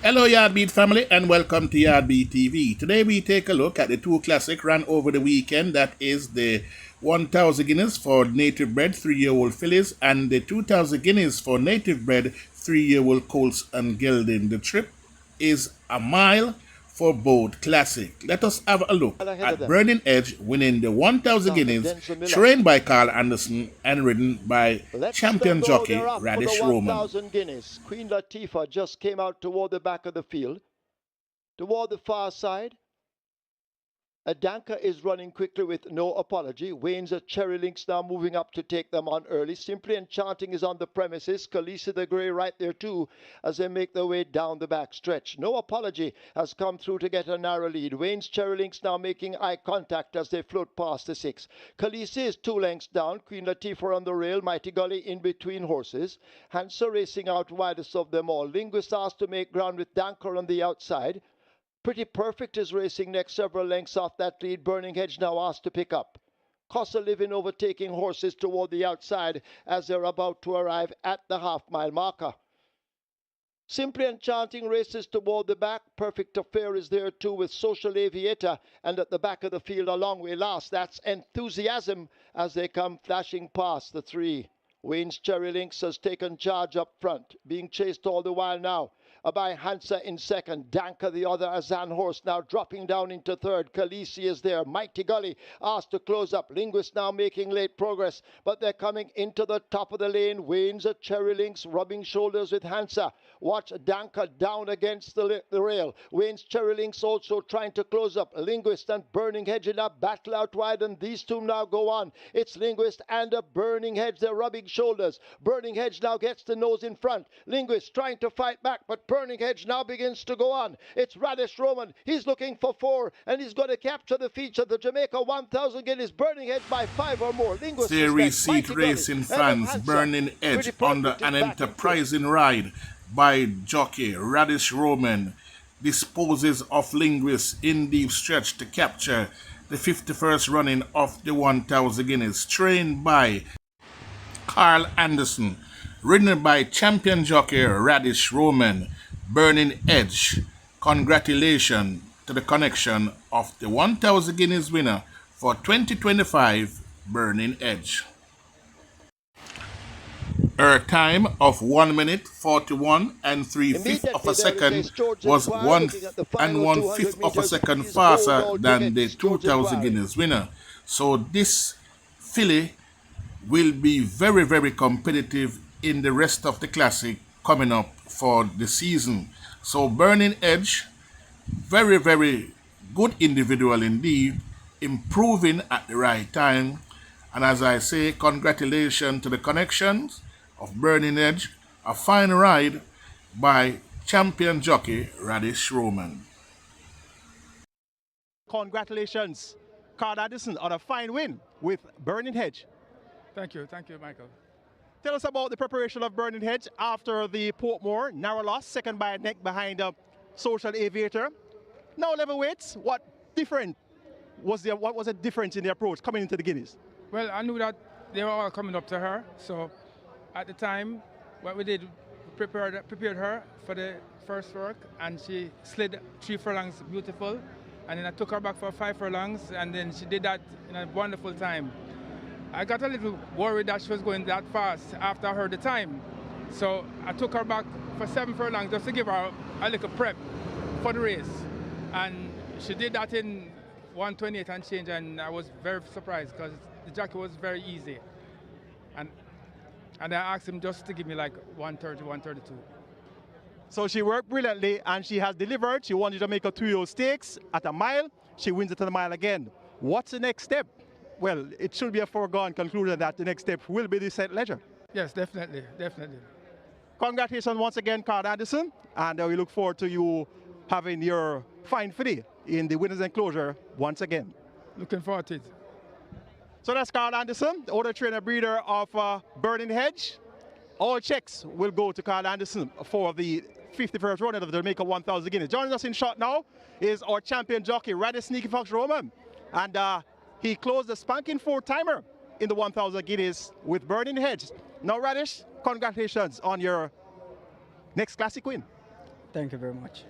Hello Yardbeat family and welcome to Yardbeat TV. Today we take a look at the two classic ran over the weekend. That is the 1,000 guineas for native bred 3-year-old fillies and the 2,000 guineas for native bred 3-year-old colts and gelding. The trip is a mile for both classic. Let us have a look at Burning Edge winning the 1,000 guineas, trained by Carl Anderson and ridden by champion jockey Raddesh Roman. 1,000 guineas. Queen Latifah just came out toward the back of the field. Toward the far side, Adanka is running quickly with no apology. Wayne's a Cherry Links now moving up to take them on early. Simply Enchanting is on the premises. Khaleesi the Grey right there too as they make their way down the back stretch. No Apology has come through to get a narrow lead. Wayne's Cherry Links now making eye contact as they float past the 6. Khaleesi is 2 lengths down. Queen Latifah on the rail. Mighty Gully in between horses. Hansa racing out widest of them all. Linguist asked to make ground with Danker on the outside. Pretty Perfect is racing next, several lengths off that lead. Burning Hedge now asked to pick up. Costa Living overtaking horses toward the outside as they're about to arrive at the half-mile marker. Simply Enchanting races toward the back. Perfect Affair is there too with Social Aviator. And at the back of the field, a long way last, that's Enthusiasm as they come flashing past the 3. Wayne's Cherry Links has taken charge up front, being chased all the while now by Hansa in second. Danka, the other Azan horse, now dropping down into third. Khaleesi is there. Mighty Gully asked to close up. Linguist now making late progress, but they're coming into the top of the lane. Wayne's a Cherry Links rubbing shoulders with Hansa. Watch Danka down against the rail. Wayne's Cherry Links also trying to close up. Linguist and Burning Hedge in a battle out wide, and these two now go on. It's Linguist and a Burning Hedge. They're rubbing shoulders. Burning Hedge now gets the nose in front. Linguist trying to fight back, but Burning Hedge now begins to go on. It's Raddesh Roman. He's looking for 4, and he's going to capture the feature. The Jamaica 1,000 guineas. Burning Hedge by 5 or more. Linguist Series seat race in France. Burning Edge under an enterprising ride by jockey Raddesh Roman disposes of Linguist in deep stretch to capture the 51st running of the 1,000 guineas, trained by Carl Anderson, ridden by champion jockey Raddesh Roman. Burning Edge. Congratulations to the connection of the 1,000 guineas winner for 2025, Burning Edge. Her time of 1 minute 41 and 3/5 of a second was 1 and 1/5 of a second faster than the 2,000 guineas winner. So this filly will be very, very competitive in the rest of the classic coming up for the season. So Burning Edge, very, very good individual indeed, improving at the right time. And as I say, congratulations to the connections of Burning Edge, a fine ride by champion jockey Raddesh Roman. Congratulations, Carl Anderson, on a fine win with Burning Hedge. Thank you, Michael. Tell us about the preparation of Burning Hedge after the Portmore narrow loss, second by a neck behind Social Aviator. Now level weights, what was the difference in the approach coming into the Guineas? Well, I knew that they were all coming up to her, so at the time, what we did, we prepared her for the first work, and she slid 3 furlongs beautiful, and then I took her back for 5 furlongs, and then she did that in a wonderful time. I got a little worried that she was going that fast after I heard the time. So I took her back for 7 furlongs just to give her a little prep for the race. And she did that in 1:28 and change, and I was very surprised because the jockey was very easy. And I asked him just to give me like 1:30, 1:32. So she worked brilliantly and she has delivered. She wanted to make a 2-year stakes at a mile. She wins it at a mile again. What's the next step? Well, it should be a foregone conclusion that the next step will be the St. Ledger. Yes, definitely. Congratulations once again, Carl Anderson, and we look forward to you having your fine filly in the winner's enclosure once again. Looking forward to it. So that's Carl Anderson, the owner, trainer, breeder of Burning Hedge. All checks will go to Carl Anderson for the 51st running of the Jamaica 1,000 guineas. Joining us in shot now is our champion jockey, Raddesh Sneaky Fox Roman. And he closed the spanking 4-timer in the 1,000 guineas with Burning Hedge. Now, Raddesh, congratulations on your next classic win. Thank you very much.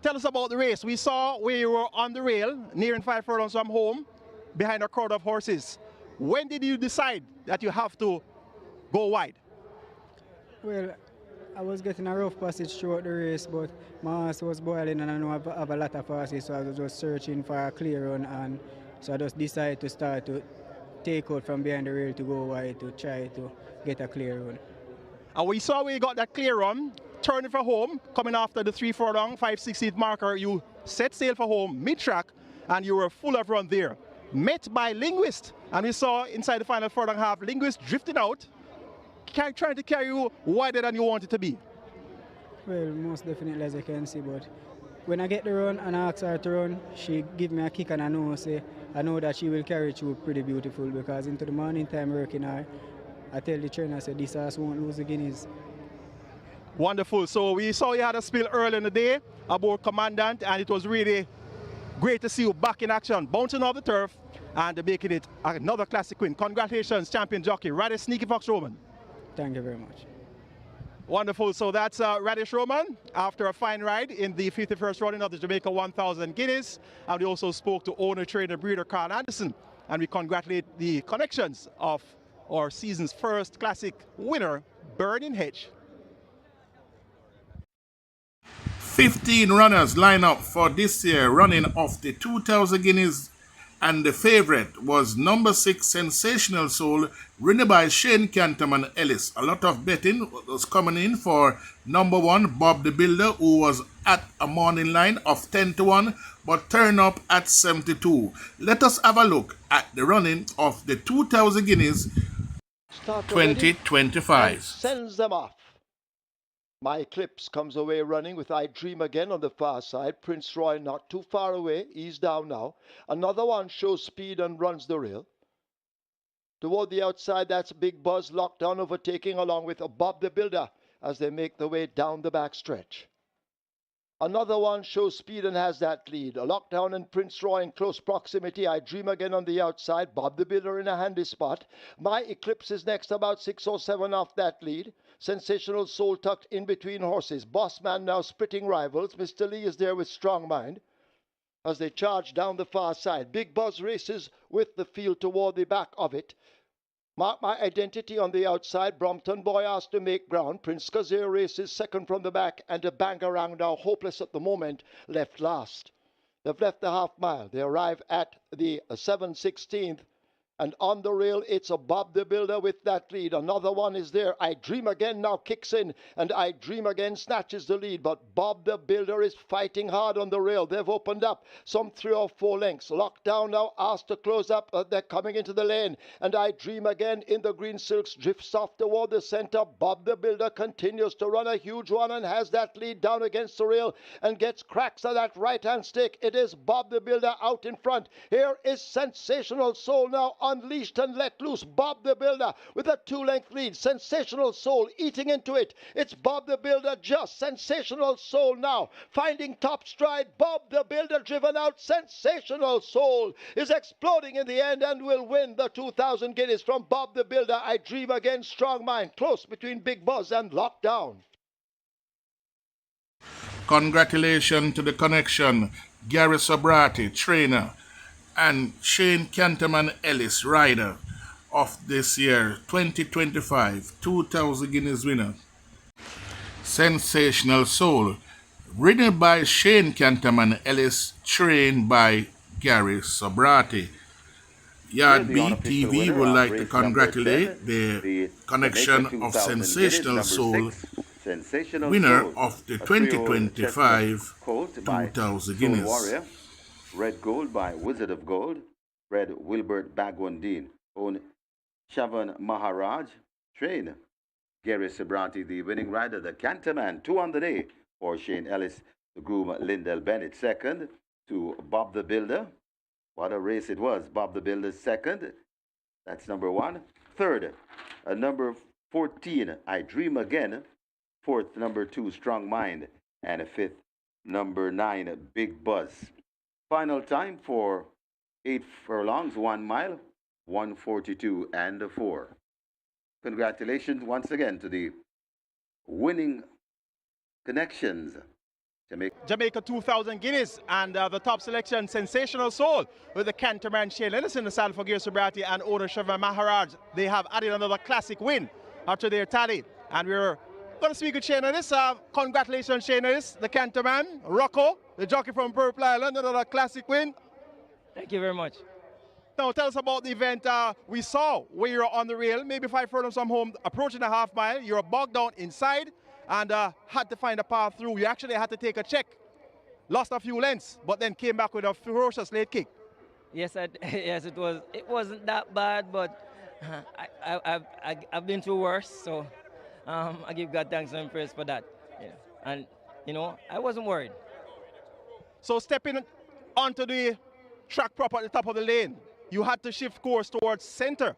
Tell us about the race. We saw where you were on the rail, nearing 5 furlongs from home, behind a crowd of horses. When did you decide that you have to go wide? Well, I was getting a rough passage throughout the race, but my horse was boiling and I know I have a lot of horses, so I was just searching for a clear run, and so I just decided to start to take out from behind the rail to go wide to try to get a clear run. And we saw where you got that clear run, turning for home, coming after the 3 furlong, 5/16 marker. You set sail for home mid-track, and you were full of run there. Met by Linguist, and we saw inside the final furlong half, Linguist drifting out, trying to carry you wider than you wanted to be. Well, most definitely, as you can see, but when I get the run and I ask her to run, she give me a kick and I know that she will carry through pretty beautiful, because into the morning time working her, I tell the trainer, I said, this horse won't lose the guineas. Wonderful. So we saw you had a spill early in the day aboard Commandant, and it was really great to see you back in action, bouncing off the turf and making it another classic win. Congratulations, champion jockey, Raddesh Sneaky Fox Roman. Thank you very much. Wonderful. So that's Raddesh Roman after a fine ride in the 51st running of the Jamaica 1000 Guineas. And we also spoke to owner, trainer, breeder Carl Anderson. And we congratulate the connections of our season's first classic winner, Burning Hedge. 15 runners line up for this year running off the 2000 Guineas, and the favorite was number 6 Sensational Soul, ridden by Shane Canterman Ellis. A lot of betting was coming in for number 1 Bob the Builder, who was at a morning line of 10-1 but turned up at 72. Let us have a look at the running of the 2000 Guineas 2025. Sends them off. My Eclipse comes away running with I Dream Again on the far side. Prince Roy not too far away. He's down now. Another one shows speed and runs the rail. Toward the outside, that's Big Buzz locked down, overtaking along with Bob the Builder as they make their way down the back stretch. Another one shows speed and has that lead. A lockdown and Prince Roy in close proximity. I Dream Again on the outside. Bob the Builder in a handy spot. My Eclipse is next, about 6 or 7 off that lead. Sensational Soul tucked in between horses. Bossman now splitting rivals. Mr. Lee is there with Strong Mind as they charge down the far side. Big Buzz races with the field toward the back of it. Mark My Identity on the outside. Brompton Boy asked to make ground. Prince Kazir races second from the back, and a Bangarang, now hopeless at the moment, left last. They've left the half mile. They arrive at the 7/16th. And on the rail, it's a Bob the Builder with that lead. Another one is there. I Dream Again now kicks in, and I Dream Again snatches the lead. But Bob the Builder is fighting hard on the rail. They've opened up some 3 or 4 lengths. Lockdown now asked to close up. They're coming into the lane. And I Dream Again in the green silks drifts off toward the center. Bob the Builder continues to run a huge one and has that lead down against the rail and gets cracks on that right-hand stick. It is Bob the Builder out in front. Here is Sensational Soul now unleashed and let loose. Bob the Builder with a 2-length lead. Sensational Soul eating into it. It's Bob the Builder just. Sensational Soul now finding top stride. Bob the Builder driven out. Sensational Soul is exploding in the end and will win the 2000 Guineas from Bob the Builder. I Dream Again, Strong Mind, close between Big Buzz and Lockdown. Congratulations to the connection, Gary Sobrati, trainer, and Shane Canterman Ellis, rider of this year 2025 2000 Guineas winner. Sensational Soul, ridden by Shane Canterman Ellis, trained by Gary Sobrati. Yard Beat TV would like to congratulate the connection of Sensational Soul, winner of the 2025 2000 Guineas. Red Gold by Wizard of Gold, Red Wilbert Bagwandine, own Shavan Maharaj, train Gary Sabranti, the winning rider, the Canterman, 2 on the day for Shane Ellis, the groom Lindell Bennett, second to Bob the Builder. What a race it was. Bob the Builder second, that's number 1. Third, number 14, I Dream Again. Fourth, number 2, Strong Mind. And fifth, number 9, Big Buzz. Final time for 8 furlongs, 1 mile, 1:42 and 4. Congratulations once again to the winning connections Jamaica 2000 guineas, and the top selection, Sensational Soul, with the Canterman Shane Ellis in the saddle for Gear Sobriety and owner Shavan Maharaj. They have added another classic win after their tally. And we're going to speak with Shane Ellis. Congratulations, Shane Ellis, the Canterman. Rocco, the jockey from Purple Island, another classic win. Thank you very much. Now tell us about the event we saw where you're on the rail, maybe 5 furlongs from home, approaching the half mile. You're bogged down inside and had to find a path through. You actually had to take a check. Lost a few lengths, but then came back with a ferocious late kick. Yes, yes, it was. It wasn't that bad, but I've been through worse. So I give God thanks and praise for that. Yeah. And you know, I wasn't worried. So stepping onto the track prop at the top of the lane, you had to shift course towards center.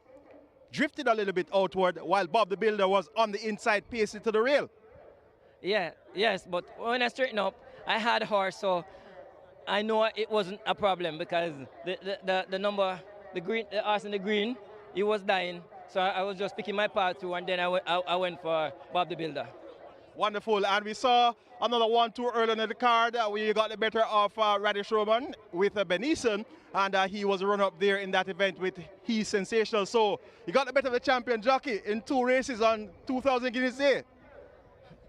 Drifted a little bit outward while Bob the Builder was on the inside pacing to the rail. Yeah, yes, but when I straightened up, I had horse, so I know it wasn't a problem because the number, the horse in the green, he was dying. So I was just picking my path through, and then I went for Bob the Builder. Wonderful, and we saw another 1-2 early in the card. We got the better of Raddesh Roman with Benison, and he was run up there in that event with He's Sensational Soul. He got the better of the champion jockey in 2 races on 2,000 guineas day.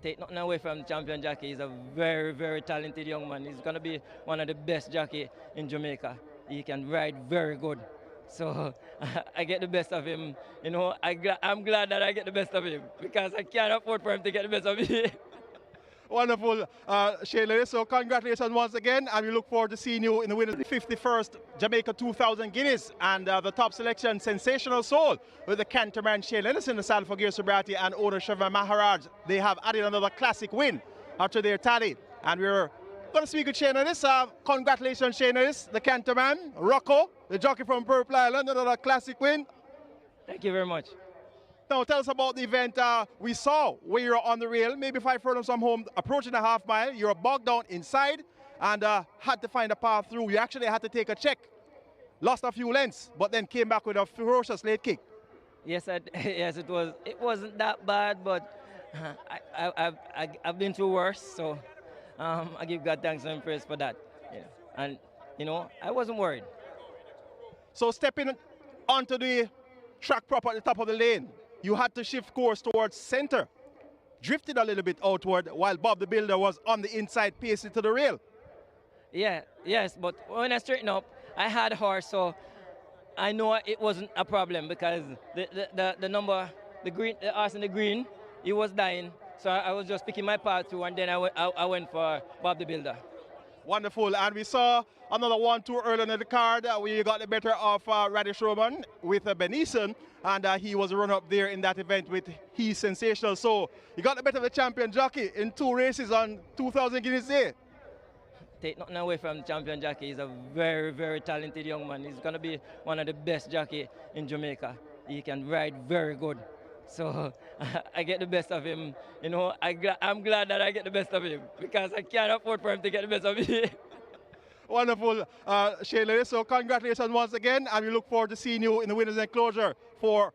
Take nothing away from the champion jockey. He's a very, very talented young man. He's going to be one of the best jockey in Jamaica. He can ride very good. So I get the best of him. You know, I'm glad that I get the best of him because I can't afford for him to get the best of me. Wonderful, Shayla. So congratulations once again, and we look forward to seeing you in the winner's 51st Jamaica 2000 guineas, and the top selection, Sensational Soul, with the Canterman Shane Ellis in the saddle for Gear Sobriety and owner Shavan Maharaj. They have added another classic win after their tally, and we're going to speak with Shane Ellis. Congratulations, Shane Ellis, the Canterman. Rocco, the jockey from Purple Island, another classic win. Thank you very much. Now tell us about the event we saw where you're on the rail, maybe 5 furlongs from home, approaching the half mile. You're bogged down inside and had to find a path through. You actually had to take a check. Lost a few lengths, but then came back with a ferocious late kick. Yes, yes, it was. It wasn't that bad, but I've been through worse. So I give God thanks and praise for that. Yeah. And you know, I wasn't worried. So stepping onto the track prop at the top of the lane, you had to shift course towards center. Drifted a little bit outward while Bob the Builder was on the inside pacing to the rail. Yeah, yes, but when I straightened up, I had horse, so I know it wasn't a problem because the number, the horse in the green, he was dying. So I was just picking my path through, and then I went for Bob the Builder. Wonderful, and we saw another 1-2 early in the card. We got the better of Raddesh Roman with Benison, and he was run up there in that event with He's Sensational Soul. He got the better of the champion jockey in 2 races on 2,000 guineas day. Take nothing away from the champion jockey. He's a very, very talented young man. He's going to be one of the best jockey in Jamaica. He can ride very good. So I get the best of him. You know, I'm glad that I get the best of him because I can't afford for him to get the best of me. Wonderful, Shayla. So congratulations once again, and we look forward to seeing you in the winner's enclosure for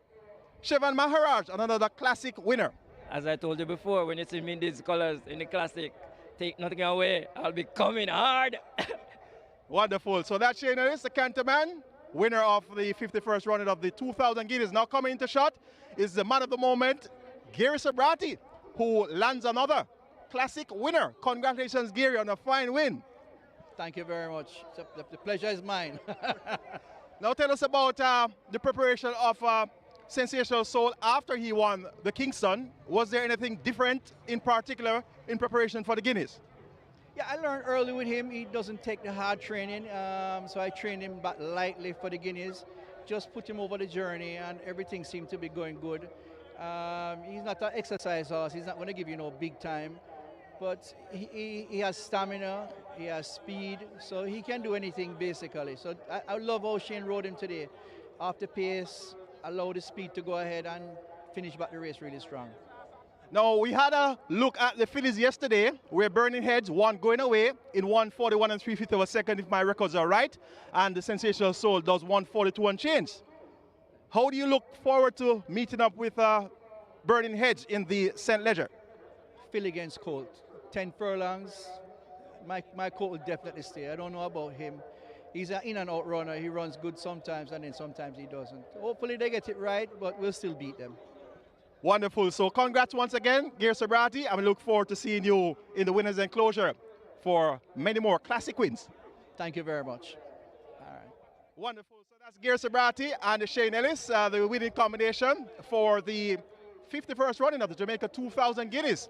Shavan Maharaj, another classic winner. As I told you before, when you see me in these colors in the classic, take nothing away. I'll be coming hard. Wonderful. So that's Shane Ellis, the Canterman, winner of the 51st round of the 2,000 guineas. Now coming into shot is the man of the moment, Gary Sobriety, who lands another classic winner. Congratulations, Gary, on a fine win. Thank you very much. The pleasure is mine. Now tell us about the preparation of Sensational Soul after he won the Kingston. Was there anything different in particular in preparation for the Guineas? Yeah, I learned early with him. He doesn't take the hard training, so I trained him back lightly for the Guineas. Just put him over the journey, and everything seemed to be going good. He's not an exercise horse. He's not going to give you no big time, but he has stamina, he has speed, so he can do anything basically. So I love how Shane rode him today. Off the pace, allow the speed to go ahead and finish back the race really strong. Now, we had a look at the fillies yesterday, where Burning Heads won going away in 1:41 and 3/5 of a second, if my records are right, and the Sensational Soul does 1:42 and change. How do you look forward to meeting up with Burning Heads in the St. Leger? Filly against Colt, 10 furlongs, my coat will definitely stay. I don't know about him. He's an in and out runner. He runs good sometimes, and then sometimes he doesn't. Hopefully they get it right, but we'll still beat them. Wonderful. So congrats once again, Gear Sobrati. I look forward to seeing you in the winners' enclosure for many more classic wins. Thank you very much. All right. Wonderful. So that's Gear Sobrati and Shane Ellis, the winning combination for the 51st running of the Jamaica 2000 Guineas.